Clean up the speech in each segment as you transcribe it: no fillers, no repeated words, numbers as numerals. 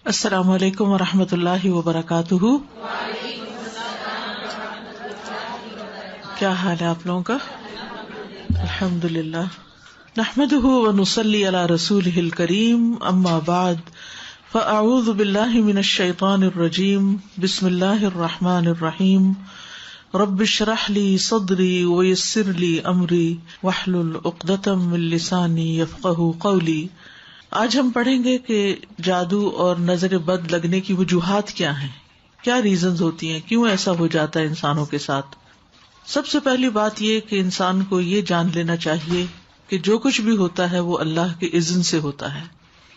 السلام علیکم ورحمۃ اللہ وبرکاتہ. کیا حال ہے آپ لوگوں کا؟ الحمد للہ. نحمده ونصلی علی رسولہ الکریم. اما بعد فاعوذ باللہ من الشیطان الرجیم. بسم اللہ الرحمن الرحیم. رب اشرح لی صدری ویسر لی امری واحلل عقدۃ من لسانی یفقہوا قولی. آج ہم پڑھیں گے کہ جادو اور نظر بد لگنے کی وجوہات کیا ہیں، کیا ریزنز ہوتی ہیں، کیوں ایسا ہو جاتا ہے انسانوں کے ساتھ. سب سے پہلی بات یہ کہ انسان کو یہ جان لینا چاہیے کہ جو کچھ بھی ہوتا ہے وہ اللہ کے اذن سے ہوتا ہے،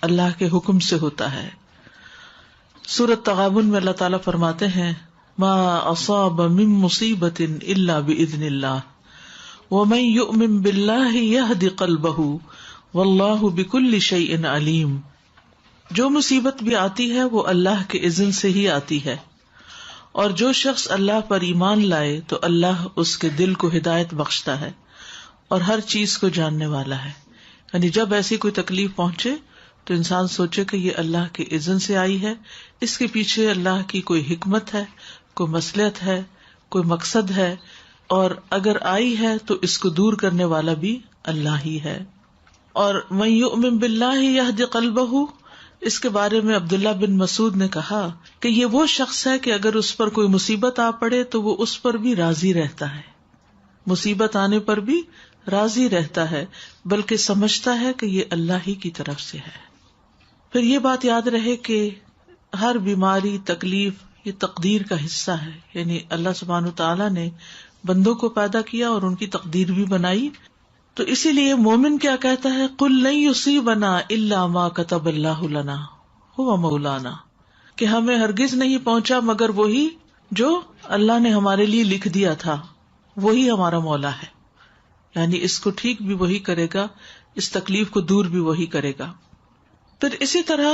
اللہ کے حکم سے ہوتا ہے. سورۃ تغابن میں اللہ تعالیٰ فرماتے ہیں ما اصاب من مصیبۃ الا باذن اللہ ومن یؤمن باللہ یہد قلبہ واللہ بکل شیء علیم. جو مصیبت بھی آتی ہے وہ اللہ کے اذن سے ہی آتی ہے، اور جو شخص اللہ پر ایمان لائے تو اللہ اس کے دل کو ہدایت بخشتا ہے اور ہر چیز کو جاننے والا ہے. یعنی جب ایسی کوئی تکلیف پہنچے تو انسان سوچے کہ یہ اللہ کے اذن سے آئی ہے، اس کے پیچھے اللہ کی کوئی حکمت ہے، کوئی مصلحت ہے، کوئی مقصد ہے، اور اگر آئی ہے تو اس کو دور کرنے والا بھی اللہ ہی ہے. اور من یؤمن باللہ یہد قلبہ، اس کے بارے میں عبداللہ بن مسعود نے کہا کہ یہ وہ شخص ہے کہ اگر اس پر کوئی مصیبت آ پڑے تو وہ اس پر بھی راضی رہتا ہے، مصیبت آنے پر بھی راضی رہتا ہے، بلکہ سمجھتا ہے کہ یہ اللہ ہی کی طرف سے ہے. پھر یہ بات یاد رہے کہ ہر بیماری، تکلیف یہ تقدیر کا حصہ ہے. یعنی اللہ سبحانہ تعالیٰ نے بندوں کو پیدا کیا اور ان کی تقدیر بھی بنائی. تو اسی لیے مومن کیا کہتا ہے، قل لن یصیبنا الا ما کتب اللہ لنا هو مولانا، کہ ہمیں ہرگز نہیں پہنچا مگر وہی جو اللہ نے ہمارے لیے لکھ دیا تھا، وہی ہمارا مولا ہے. یعنی اس کو ٹھیک بھی وہی کرے گا، اس تکلیف کو دور بھی وہی کرے گا. پھر اسی طرح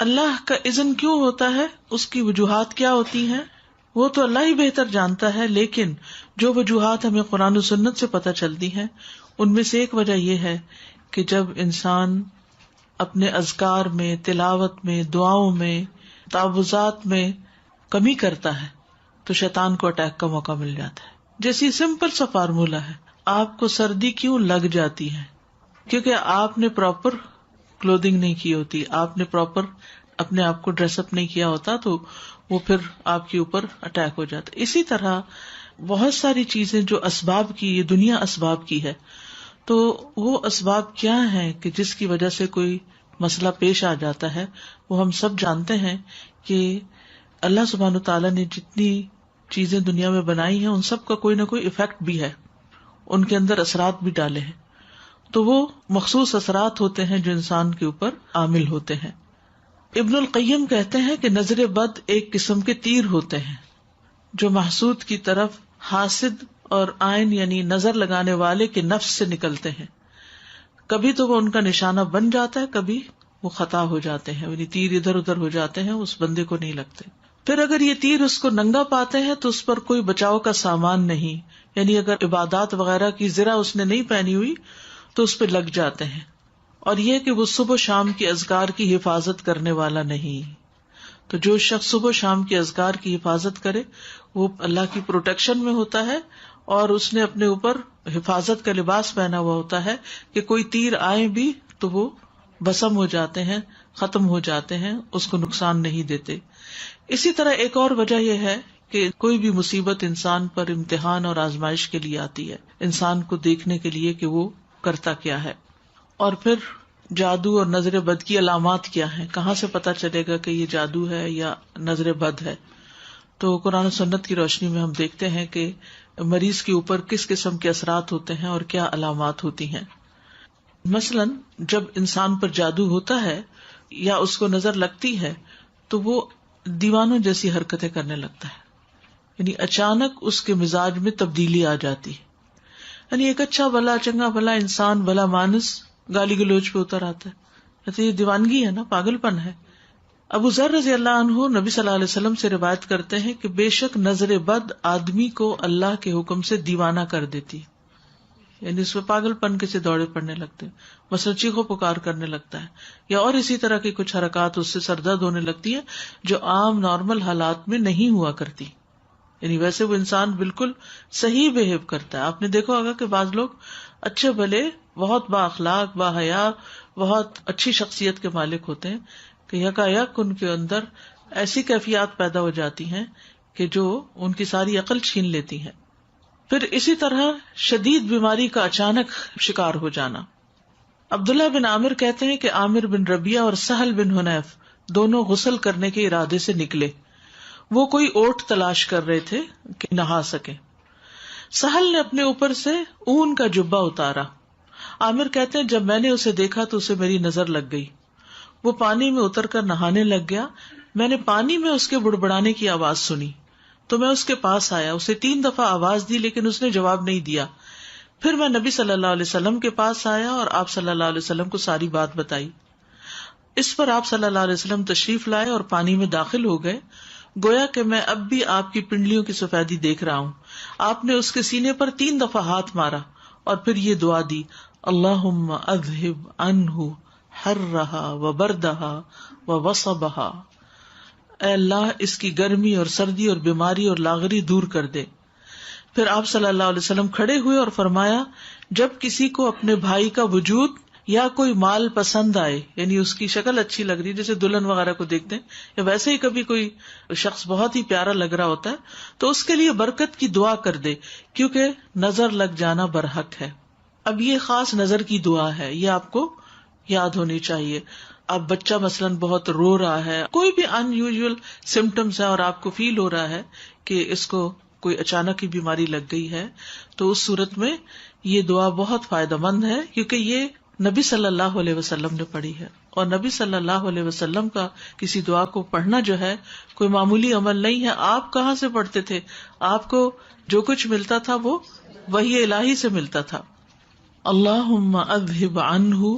اللہ کا اذن کیوں ہوتا ہے، اس کی وجوہات کیا ہوتی ہیں، وہ تو اللہ ہی بہتر جانتا ہے. لیکن جو وجوہات ہمیں قرآن و سنت سے پتہ چلتی ہیں ان میں سے ایک وجہ یہ ہے کہ جب انسان اپنے اذکار میں، تلاوت میں، دعاؤں میں، تعوذات میں کمی کرتا ہے تو شیطان کو اٹیک کا موقع مل جاتا ہے. جیسی سمپل سا فارمولا ہے، آپ کو سردی کیوں لگ جاتی ہے؟ کیونکہ آپ نے پراپر کلودنگ نہیں کی ہوتی، آپ نے پراپر اپنے آپ کو ڈریس اپ نہیں کیا ہوتا، تو وہ پھر آپ کے اوپر اٹیک ہو جاتا. اسی طرح بہت ساری چیزیں جو اسباب کی، یہ دنیا اسباب کی ہے، تو وہ اسباب کیا ہیں کہ جس کی وجہ سے کوئی مسئلہ پیش آ جاتا ہے. وہ ہم سب جانتے ہیں کہ اللہ سبحانہ تعالیٰ نے جتنی چیزیں دنیا میں بنائی ہیں ان سب کا کوئی نہ کوئی ایفیکٹ بھی ہے، ان کے اندر اثرات بھی ڈالے ہیں. تو وہ مخصوص اثرات ہوتے ہیں جو انسان کے اوپر عامل ہوتے ہیں. ابن القیم کہتے ہیں کہ نظر بد ایک قسم کے تیر ہوتے ہیں جو محسود کی طرف حاسد اور عین یعنی نظر لگانے والے کے نفس سے نکلتے ہیں. کبھی تو وہ ان کا نشانہ بن جاتا ہے، کبھی وہ خطا ہو جاتے ہیں، یعنی تیر ادھر ادھر ہو جاتے ہیں، اس بندے کو نہیں لگتے. پھر اگر یہ تیر اس کو ننگا پاتے ہیں تو اس پر کوئی بچاؤ کا سامان نہیں، یعنی اگر عبادات وغیرہ کی زرہ اس نے نہیں پہنی ہوئی تو اس پہ لگ جاتے ہیں. اور یہ کہ وہ صبح شام کی اذکار کی حفاظت کرنے والا نہیں. تو جو شخص صبح شام کی اذکار کی حفاظت کرے وہ اللہ کی پروٹیکشن میں ہوتا ہے، اور اس نے اپنے اوپر حفاظت کا لباس پہنا ہوا ہوتا ہے کہ کوئی تیر آئے بھی تو وہ بسم ہو جاتے ہیں، ختم ہو جاتے ہیں، اس کو نقصان نہیں دیتے. اسی طرح ایک اور وجہ یہ ہے کہ کوئی بھی مصیبت انسان پر امتحان اور آزمائش کے لیے آتی ہے، انسان کو دیکھنے کے لیے کہ وہ کرتا کیا ہے. اور پھر جادو اور نظر بد کی علامات کیا ہیں، کہاں سے پتا چلے گا کہ یہ جادو ہے یا نظر بد ہے؟ تو قرآن و سنت کی روشنی میں ہم دیکھتے ہیں کہ مریض کے اوپر کس قسم کے اثرات ہوتے ہیں اور کیا علامات ہوتی ہیں. مثلاً جب انسان پر جادو ہوتا ہے یا اس کو نظر لگتی ہے تو وہ دیوانوں جیسی حرکتیں کرنے لگتا ہے، یعنی اچانک اس کے مزاج میں تبدیلی آ جاتی ہے. یعنی ایک اچھا بھلا چنگا بھلا انسان، بھلا مانس گالی گلوچ پہ اتر آتا ہے. یہ دیوانگی ہے نا، پاگل پن ہے. ابو ذر رضی اللہ عنہ نبی صلی اللہ علیہ وسلم سے روایت کرتے ہیں کہ بے شک نظر بد آدمی کو اللہ کے حکم سے دیوانہ کر دیتی. یعنی اس میں پاگل پن کے سے دوڑے پڑنے لگتے ہیں، مثلا چیخو پکار کرنے لگتا ہے، یا اور اسی طرح کی کچھ حرکات اس سے سر درد ہونے لگتی ہے جو عام نارمل حالات میں نہیں ہوا کرتی. یعنی ویسے وہ انسان بالکل صحیح بہیو کرتا ہے. آپ نے دیکھا ہوگا کہ بعض لوگ اچھے بھلے بہت با اخلاق با حیا بہت اچھی شخصیت کے مالک ہوتے ہیں کہ یکایک ان کے اندر ایسی کیفیات پیدا ہو جاتی ہیں کہ جو ان کی ساری عقل چھین لیتی ہیں. پھر اسی طرح شدید بیماری کا اچانک شکار ہو جانا. عبداللہ بن عامر کہتے ہیں کہ عامر بن ربیعہ اور سہل بن حنیف دونوں غسل کرنے کے ارادے سے نکلے. وہ کوئی اوٹ تلاش کر رہے تھے کہ نہا سکے. سہل نے اپنے اوپر سے اون کا جبہ اتارا. عامر کہتے ہیں جب میں نے اسے دیکھا تو اسے میری نظر لگ گئی. وہ پانی میں اتر کر نہانے لگ گیا. میں نے پانی میں اس کے بڑبڑانے کی آواز سنی تو میں اس کے پاس آیا. اسے 3 دفعہ آواز دی لیکن اس نے جواب نہیں دیا. پھر میں نبی صلی اللہ علیہ وسلم کے پاس آیا اور آپ صلی اللہ علیہ وسلم کو ساری بات بتائی. اس پر آپ صلی اللہ علیہ وسلم تشریف لائے اور پانی میں داخل ہو گئے. گویا کہ میں اب بھی آپ کی پنڈلیوں کی سفیدی دیکھ رہا ہوں. آپ نے اس کے سینے پر 3 دفعہ ہاتھ مارا اور پھر یہ دعا دی اللہم اذہب عنہ حرہا وبردہا ووصبہا. اے اللہ اس کی گرمی اور سردی اور بیماری اور لاغری دور کر دے. پھر آپ صلی اللہ علیہ وسلم کھڑے ہوئے اور فرمایا جب کسی کو اپنے بھائی کا وجود یا کوئی مال پسند آئے، یعنی اس کی شکل اچھی لگ رہی، جیسے دلہن وغیرہ کو دیکھتے ہیں، یا ویسے ہی کبھی کوئی شخص بہت ہی پیارا لگ رہا ہوتا ہے تو اس کے لیے برکت کی دعا کر دے، کیونکہ نظر لگ جانا برحق ہے. اب یہ خاص نظر کی دعا ہے، یہ آپ کو یاد ہونی چاہیے. اب بچہ مثلاً بہت رو رہا ہے، کوئی بھی ان یوزول سمٹمس ہے اور آپ کو فیل ہو رہا ہے کہ اس کو کوئی اچانک ہی بیماری لگ گئی ہے، تو اس صورت میں یہ دعا بہت فائدہ مند ہے، کیونکہ یہ نبی صلی اللہ علیہ وسلم نے پڑھی ہے. اور نبی صلی اللہ علیہ وسلم کا کسی دعا کو پڑھنا جو ہے کوئی معمولی عمل نہیں ہے. آپ کہاں سے پڑھتے تھے؟ آپ کو جو کچھ ملتا تھا وہ وحی الہی سے ملتا تھا. اللہم اذہب عنہ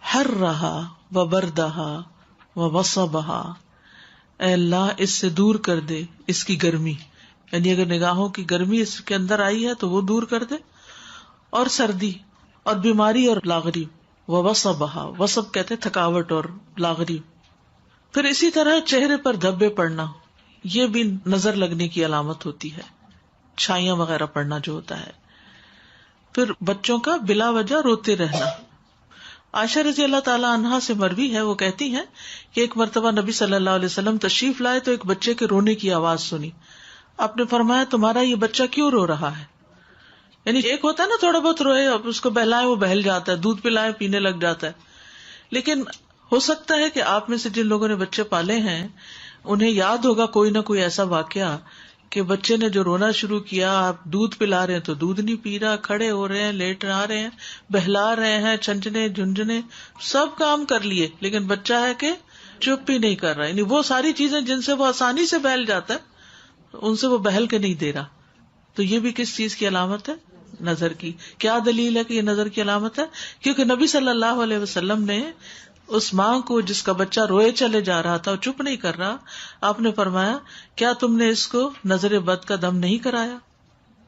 حرہا وبردہا ووصبہا. اے اللہ اس سے دور کر دے اس کی گرمی، یعنی اگر نگاہوں کی گرمی اس کے اندر آئی ہے تو وہ دور کر دے، اور سردی اور بیماری اور لاغری. ووصبہا، وصب کہتے تھکاوٹ اور لاغری. پھر اسی طرح چہرے پر دھبے پڑنا، یہ بھی نظر لگنے کی علامت ہوتی ہے، چھائیاں وغیرہ پڑنا جو ہوتا ہے. پھر بچوں کا بلا وجہ روتے رہنا. عائشہ رضی اللہ تعالیٰ عنہا سے مروی ہے، وہ کہتی ہیں کہ ایک مرتبہ نبی صلی اللہ علیہ وسلم تشریف لائے تو ایک بچے کے رونے کی آواز سنی. آپ نے فرمایا تمہارا یہ بچہ کیوں رو رہا ہے؟ یعنی ایک ہوتا ہے نا تھوڑا بہت روئے، اب اس کو بہلائیں وہ بہل جاتا ہے، دودھ پلائیں پینے لگ جاتا ہے. لیکن ہو سکتا ہے کہ آپ میں سے جن لوگوں نے بچے پالے ہیں انہیں یاد ہوگا کوئی نہ کوئی ایسا واقعہ کہ بچے نے جو رونا شروع کیا، آپ دودھ پلا رہے ہیں تو دودھ نہیں پی رہا، کھڑے ہو رہے ہیں، لیٹ آ رہے ہیں، بہلا رہے ہیں، چھنچنے جھنجھنے سب کام کر لیے، لیکن بچہ ہے کہ چپ ہی نہیں کر رہا. یعنی وہ ساری چیزیں جن سے وہ آسانی سے بہل جاتا ہے ان سے وہ بہل کے نہیں دے رہا. تو یہ بھی کس چیز کی علامت ہے؟ نظر کی. کیا دلیل ہے کہ یہ نظر کی علامت ہے؟ کیونکہ نبی صلی اللہ علیہ وسلم نے اس ماں کو جس کا بچہ روئے چلے جا رہا تھا اور چپ نہیں کر رہا، آپ نے فرمایا کیا تم نے اس کو نظر بد کا دم نہیں کرایا؟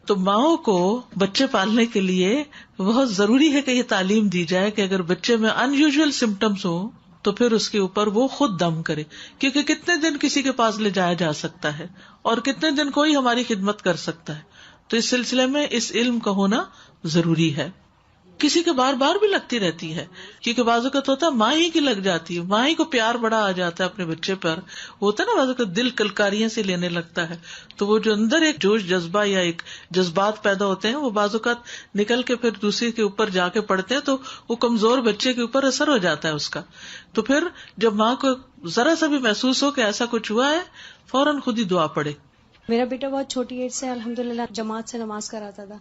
تو ماؤں کو بچے پالنے کے لیے بہت ضروری ہے کہ یہ تعلیم دی جائے کہ اگر بچے میں ان یوزول سمٹمس ہوں تو پھر اس کے اوپر وہ خود دم کرے، کیونکہ کتنے دن کسی کے پاس لے جایا جا سکتا ہے اور کتنے دن کوئی ہماری خدمت کر سکتا ہے. تو اس سلسلے میں اس علم کا ہونا ضروری ہے. کسی کے بار بار بھی لگتی رہتی ہے، کیونکہ بعض اوقات ہوتا ہے ماں ہی کی لگ جاتی ہے، ماں ہی کو پیار بڑا آ جاتا ہے اپنے بچے پر، ہوتا ہے نا بعض اوقات دل کلکاریاں سے لینے لگتا ہے، تو وہ جو اندر ایک جوش جذبہ یا ایک جذبات پیدا ہوتے ہیں وہ بعض اوقات نکل کے پھر دوسرے کے اوپر جا کے پڑتے ہیں، تو وہ کمزور بچے کے اوپر اثر ہو جاتا ہے اس کا. تو پھر جب ماں کو ذرا سا بھی محسوس ہو کہ ایسا کچھ ہوا ہے، فوراً خود ہی دعا پڑے. میرا بیٹا بہت چھوٹی ایج سے الحمدللہ جماعت سے نماز کراتا تھا،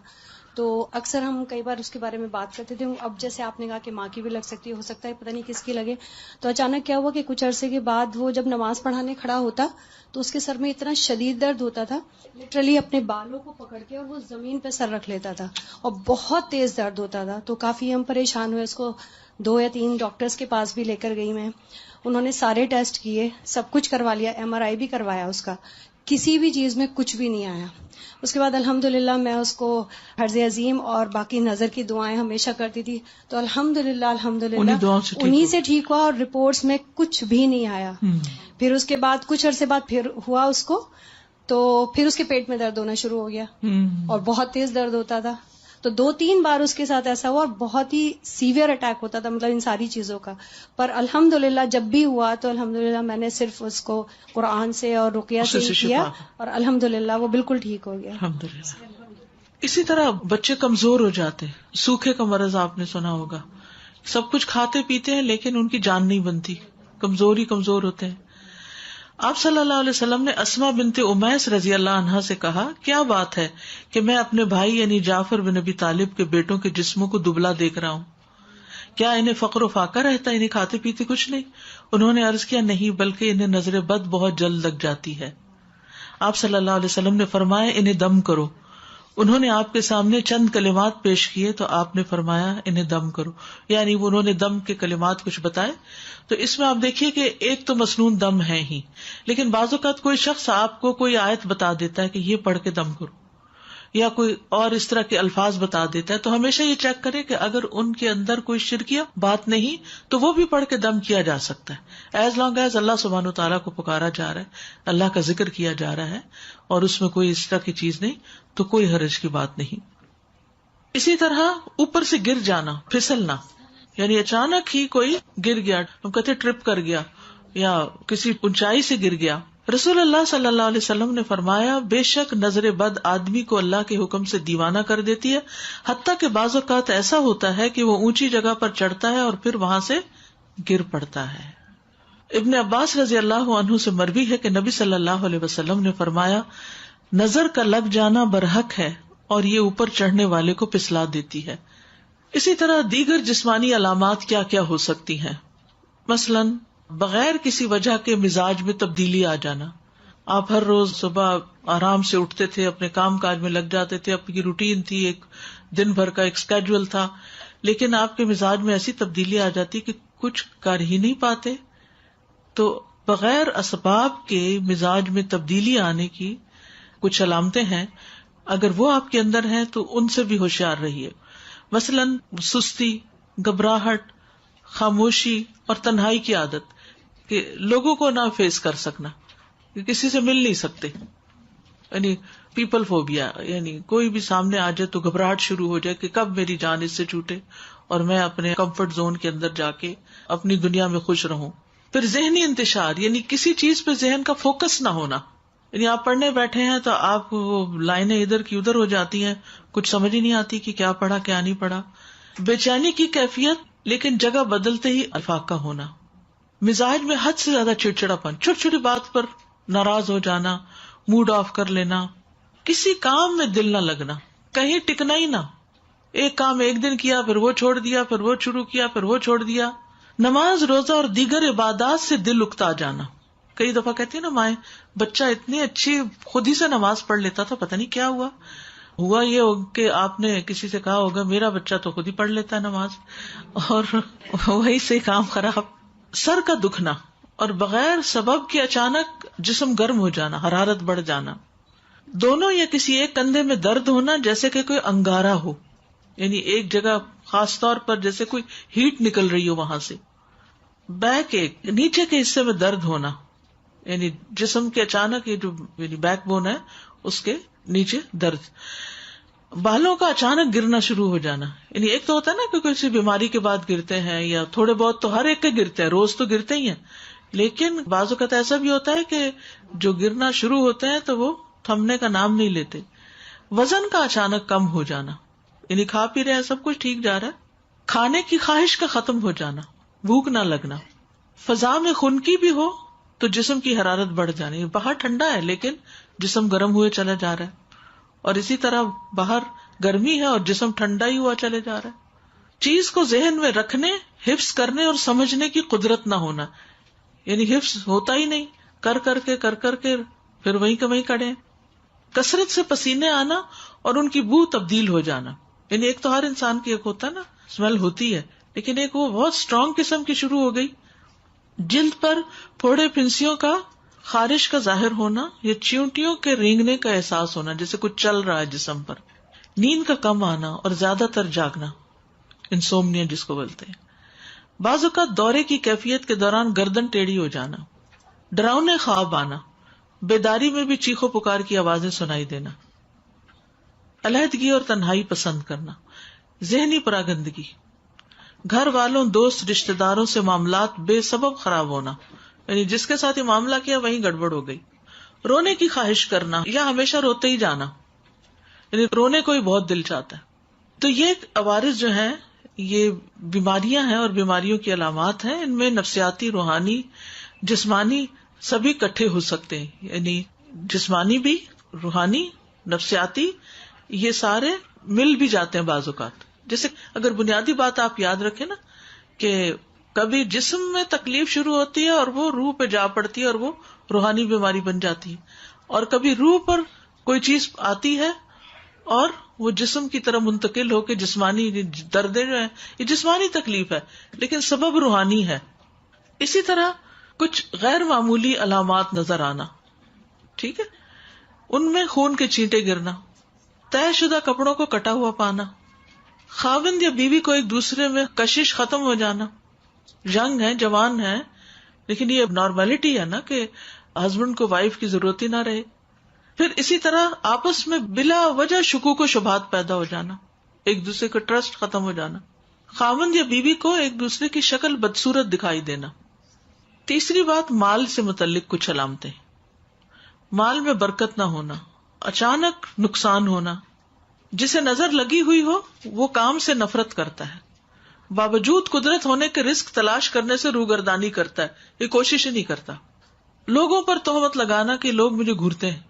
تو اکثر ہم کئی بار اس کے بارے میں بات کرتے تھے. اب جیسے آپ نے کہا کہ ماں کی بھی لگ سکتی ہے، ہو سکتا ہے پتہ نہیں کس کی لگے. تو اچانک کیا ہوا کہ کچھ عرصے کے بعد وہ جب نماز پڑھانے کھڑا ہوتا تو اس کے سر میں اتنا شدید درد ہوتا تھا، لٹرلی اپنے بالوں کو پکڑ کے اور وہ زمین پہ سر رکھ لیتا تھا اور بہت تیز درد ہوتا تھا. تو کافی ہم پریشان ہوئے، اس کو 2 یا 3 ڈاکٹرز کے پاس بھی لے کر گئی میں. انہوں نے سارے ٹیسٹ کیے، سب کچھ کروا لیا، MRI بھی کروایا اس کا، کسی بھی چیز میں کچھ بھی نہیں آیا. اس کے بعد الحمدللہ میں اس کو حرز عظیم اور باقی نظر کی دعائیں ہمیشہ کرتی تھی, تو الحمدللہ انہی سے ٹھیک ہوا, اور رپورٹس میں کچھ بھی نہیں آیا. پھر اس کے بعد کچھ عرصے بعد پھر ہوا اس کو, تو پھر اس کے پیٹ میں درد ہونا شروع ہو گیا, اور بہت تیز درد ہوتا تھا. تو 2-3 بار اس کے ساتھ ایسا ہوا, اور بہت ہی سیویئر اٹیک ہوتا تھا, مطلب ان ساری چیزوں کا. پر الحمدللہ جب بھی ہوا تو الحمدللہ میں نے صرف اس کو قرآن سے اور رقیہ سے ہی کیا, اور الحمدللہ وہ بالکل ٹھیک ہو گیا. الحمدللہ. اسی طرح بچے کمزور ہو جاتے ہیں, سوکھے کا مرض آپ نے سنا ہوگا, سب کچھ کھاتے پیتے ہیں لیکن ان کی جان نہیں بنتی, کمزور ہوتے ہیں. آپ صلی اللہ علیہ وسلم نے اسما بنت امیس رضی اللہ عنہا سے کہا, کیا بات ہے کہ میں اپنے بھائی یعنی جعفر بن ابی طالب کے بیٹوں کے جسموں کو دبلا دیکھ رہا ہوں, کیا انہیں فقر و فاقہ رہتا ہے, انہیں کھاتے پیتے کچھ نہیں؟ انہوں نے عرض کیا, نہیں بلکہ انہیں نظر بد بہت جلد لگ جاتی ہے. آپ صلی اللہ علیہ وسلم نے فرمایا, انہیں دم کرو. انہوں نے آپ کے سامنے چند کلمات پیش کیے تو آپ نے فرمایا انہیں دم کرو, یعنی انہوں نے دم کے کلمات کچھ بتائے. تو اس میں آپ دیکھیے کہ ایک تو مسنون دم ہے ہی, لیکن بعض اوقات کوئی شخص آپ کو کوئی آیت بتا دیتا ہے کہ یہ پڑھ کے دم کرو, یا کوئی اور اس طرح کے الفاظ بتا دیتا ہے, تو ہمیشہ یہ چیک کرے کہ اگر ان کے اندر کوئی شرکیہ بات نہیں تو وہ بھی پڑھ کے دم کیا جا سکتا ہے, ایز لانگ ایز اللہ سبحانہ و تعالیٰ کو پکارا جا رہا ہے, اللہ کا ذکر کیا جا رہا ہے, اور اس میں کوئی اس طرح کی چیز نہیں, تو کوئی حرج کی بات نہیں. اسی طرح اوپر سے گر جانا, پھسلنا, یعنی اچانک ہی کوئی گر گیا, ہم کہتے ٹرپ کر گیا یا کسی اونچائی سے گر گیا. رسول اللہ صلی اللہ علیہ وسلم نے فرمایا, بے شک نظر بد آدمی کو اللہ کے حکم سے دیوانہ کر دیتی ہے, حتیٰ کہ بعض اوقات ایسا ہوتا ہے کہ وہ اونچی جگہ پر چڑھتا ہے اور پھر وہاں سے گر پڑتا ہے. ابن عباس رضی اللہ عنہ سے مروی ہے کہ نبی صلی اللہ علیہ وسلم نے فرمایا, نظر کا لگ جانا برحق ہے اور یہ اوپر چڑھنے والے کو پسلا دیتی ہے. اسی طرح دیگر جسمانی علامات کیا کیا ہو سکتی ہیں؟ مثلاً بغیر کسی وجہ کے مزاج میں تبدیلی آ جانا. آپ ہر روز صبح آرام سے اٹھتے تھے, اپنے کام کاج میں لگ جاتے تھے, اپنی روٹین تھی, ایک دن بھر کا ایک اسکیڈول تھا, لیکن آپ کے مزاج میں ایسی تبدیلی آ جاتی کہ کچھ کر ہی نہیں پاتے. تو بغیر اسباب کے مزاج میں تبدیلی آنے کی کچھ علامتیں ہیں, اگر وہ آپ کے اندر ہیں تو ان سے بھی ہوشیار رہیے. مثلاً سستی, گھبراہٹ, خاموشی اور تنہائی کی عادت, کہ لوگوں کو نہ فیس کر سکنا, کہ کسی سے مل نہیں سکتے, یعنی پیپل فوبیا, یعنی کوئی بھی سامنے آ جائے تو گھبراہٹ شروع ہو جائے کہ کب میری جان اس سے چھوٹے اور میں اپنے کمفرٹ زون کے اندر جا کے اپنی دنیا میں خوش رہوں. پھر ذہنی انتشار, یعنی کسی چیز پہ ذہن کا فوکس نہ ہونا, یعنی آپ پڑھنے بیٹھے ہیں تو آپ وہ لائنیں ادھر کی ادھر ہو جاتی ہیں, کچھ سمجھ ہی نہیں آتی کہ کیا پڑھا کیا نہیں پڑھا. بے چینی کی کیفیت, لیکن جگہ بدلتے ہی افاقہ ہونا. مزاج میں حد سے زیادہ چڑچڑاپن, چھوٹی چھوٹی بات پر ناراض ہو جانا, موڈ آف کر لینا, کسی کام میں دل نہ لگنا, کہیں ٹکنا ہی نہ, ایک کام ایک دن کیا پھر وہ چھوڑ دیا, پھر وہ شروع کیا پھر وہ چھوڑ دیا. نماز روزہ اور دیگر عبادات سے دل اکتا جانا. کئی دفعہ کہتی ہیں نا مائیں, بچہ اتنی اچھی خود ہی سے نماز پڑھ لیتا تھا, پتہ نہیں کیا ہوا یہ کہ آپ نے کسی سے کہا ہوگا میرا بچہ تو خود ہی پڑھ لیتا ہے نماز, اور وہی سے کام خراب. سر کا دکھنا اور بغیر سبب کے اچانک جسم گرم ہو جانا, حرارت بڑھ جانا. دونوں یا کسی ایک کندھے میں درد ہونا جیسے کہ کوئی انگارہ ہو, یعنی ایک جگہ خاص طور پر جیسے کوئی ہیٹ نکل رہی ہو وہاں سے. بیک ایک, نیچے کے حصے میں درد ہونا, یعنی جسم کے اچانک یہ جو بیک بون ہے اس کے نیچے درد. بالوں کا اچانک گرنا شروع ہو جانا, یعنی ایک تو ہوتا ہے نا کہ کسی بیماری کے بعد گرتے ہیں, یا تھوڑے بہت تو ہر ایک کے گرتے ہیں, روز تو گرتے ہی ہیں, لیکن بعض اوقات ایسا بھی ہوتا ہے کہ جو گرنا شروع ہوتے ہیں تو وہ تھمنے کا نام نہیں لیتے. وزن کا اچانک کم ہو جانا, یعنی کھا پی رہے ہیں سب کچھ ٹھیک جا رہا ہے, کھانے کی خواہش کا ختم ہو جانا, بھوک نہ لگنا. فضا میں خنکی بھی ہو تو جسم کی حرارت بڑھ جانی, باہر ٹھنڈا ہے لیکن جسم گرم ہوئے چلا جا رہا ہے, اور اسی طرح باہر گرمی ہے اور جسم ٹھنڈا ہی ہوا چلے جا رہا ہے. چیز کو ذہن میں رکھنے, حفظ کرنے اور سمجھنے کی قدرت نہ ہونا, یعنی حفظ ہوتا ہی نہیں, کر کر کے پھر وہیں کا وہیں کڑے. کثرت سے پسینے آنا اور ان کی بو تبدیل ہو جانا, یعنی ایک تو ہر انسان کی ایک ہوتا ہے نا اسمیل ہوتی ہے, لیکن ایک وہ بہت اسٹرانگ قسم کی شروع ہو گئی. جلد پر پھوڑے پھنسیوں کا خارش کا ظاہر ہونا یا چیونٹیوں کے رینگنے کا احساس ہونا، جیسے کچھ چل رہا ہے جسم پر، نیند کا کم آنا اور زیادہ تر جاگنا، انسومنیا جس کو بولتے ہیں، بعض اوقات دورے کی کیفیت کے دوران گردن ٹیڑھی ہو جانا، ڈراؤنے خواب آنا، بیداری میں بھی چیخو پکار کی آوازیں سنائی دینا، علیحدگی اور تنہائی پسند کرنا، ذہنی پراگندگی، گھر والوں، دوست، رشتہ داروں سے معاملات بے سبب خراب ہونا، یعنی جس کے ساتھ یہ معاملہ کیا وہیں گڑبڑ ہو گئی، رونے کی خواہش کرنا یا ہمیشہ روتے ہی جانا، یعنی رونے کو ہی بہت دل چاہتا ہے. تو یہ عوارض جو ہیں یہ بیماریاں ہیں اور بیماریوں کی علامات ہیں. ان میں نفسیاتی، روحانی، جسمانی سبھی اکٹھے ہو سکتے ہیں، یعنی جسمانی بھی، روحانی، نفسیاتی، یہ سارے مل بھی جاتے ہیں بعض اوقات. جیسے اگر بنیادی بات آپ یاد رکھیں نا کہ کبھی جسم میں تکلیف شروع ہوتی ہے اور وہ روح پہ جا پڑتی ہے اور وہ روحانی بیماری بن جاتی ہے، اور کبھی روح پر کوئی چیز آتی ہے اور وہ جسم کی طرح منتقل ہو کے جسمانی دردیں جو ہیں یہ جسمانی تکلیف ہے لیکن سبب روحانی ہے. اسی طرح کچھ غیر معمولی علامات نظر آنا، ٹھیک ہے، ان میں خون کے چھینٹے گرنا، طے شدہ کپڑوں کو کٹا ہوا پانا، خاوند یا بیوی کو ایک دوسرے میں کشش ختم ہو جانا، ینگ ہے، جوان ہے، لیکن یہ نارملٹی ہے نا کہ ہسبینڈ کو وائف کی ضرورت ہی نہ رہے. پھر اسی طرح آپس میں بلا وجہ شکوک و شبہات پیدا ہو جانا، ایک دوسرے کا ٹرسٹ ختم ہو جانا، خاوند یا بیوی کو ایک دوسرے کی شکل بدصورت دکھائی دینا. تیسری بات، مال سے متعلق کچھ علامتیں، مال میں برکت نہ ہونا، اچانک نقصان ہونا، جسے نظر لگی ہوئی ہو وہ کام سے نفرت کرتا ہے، باوجود قدرت ہونے کے رزق تلاش کرنے سے روگردانی کرتا ہے، یہ کوشش ہی نہیں کرتا. لوگوں پر تہمت لگانا کہ لوگ مجھے گھورتے ہیں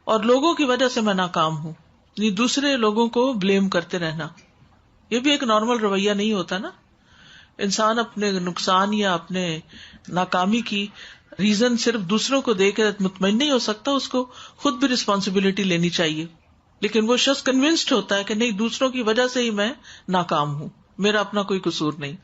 اور لوگوں کی وجہ سے میں ناکام ہوں، یعنی دوسرے لوگوں کو بلیم کرتے رہنا، یہ بھی ایک نارمل رویہ نہیں ہوتا نا. انسان اپنے نقصان یا اپنے ناکامی کی ریزن صرف دوسروں کو دے کے مطمئن نہیں ہو سکتا، اس کو خود بھی رسپانسبلٹی لینی چاہیے. لیکن وہ شخص کنونسڈ ہوتا ہے کہ نہیں، دوسروں کی وجہ سے ہی میں ناکام ہوں، میرا اپنا کوئی قصور نہیں.